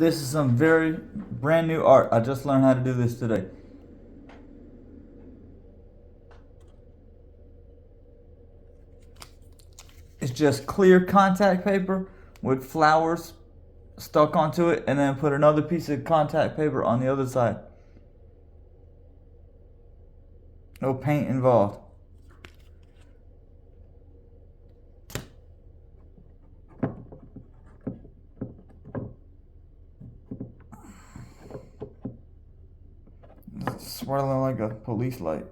This is some very brand new art. I just learned how to do this today. It's just clear contact paper with flowers stuck onto it, and then put another piece of contact paper on the other side. No paint involved. It's swirling like a police light.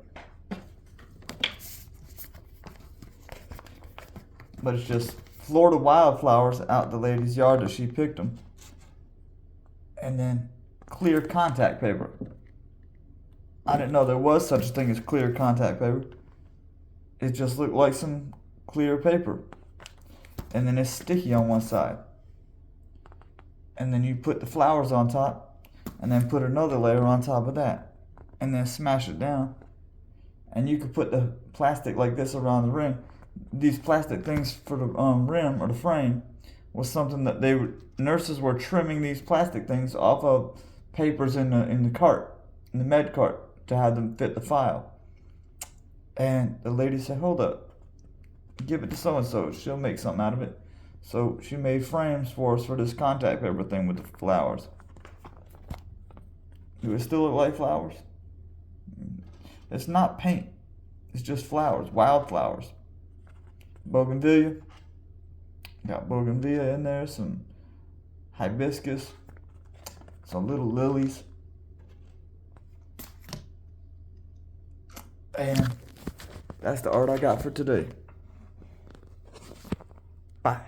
But it's just Florida wildflowers out the lady's yard that she picked them. And then clear contact paper. I didn't know there was such a thing as clear contact paper. It just looked like some clear paper. And then it's sticky on one side. And then you put the flowers on top, and then put another layer on top of that, and then smash it down. And you could put the plastic like this around the rim. These plastic things for the rim or the frame was something that nurses were trimming these plastic things off of papers in the cart, in the med cart, to have them fit the file. And the lady said, "Hold up, give it to so and so. She'll make something out of it." So she made frames for us for this contact paper thing with the flowers. Do it still look like flowers? It's not paint. It's just flowers, wildflowers. Bougainvillea. Got bougainvillea in there, some hibiscus, some little lilies. And that's the art I got for today. Bye.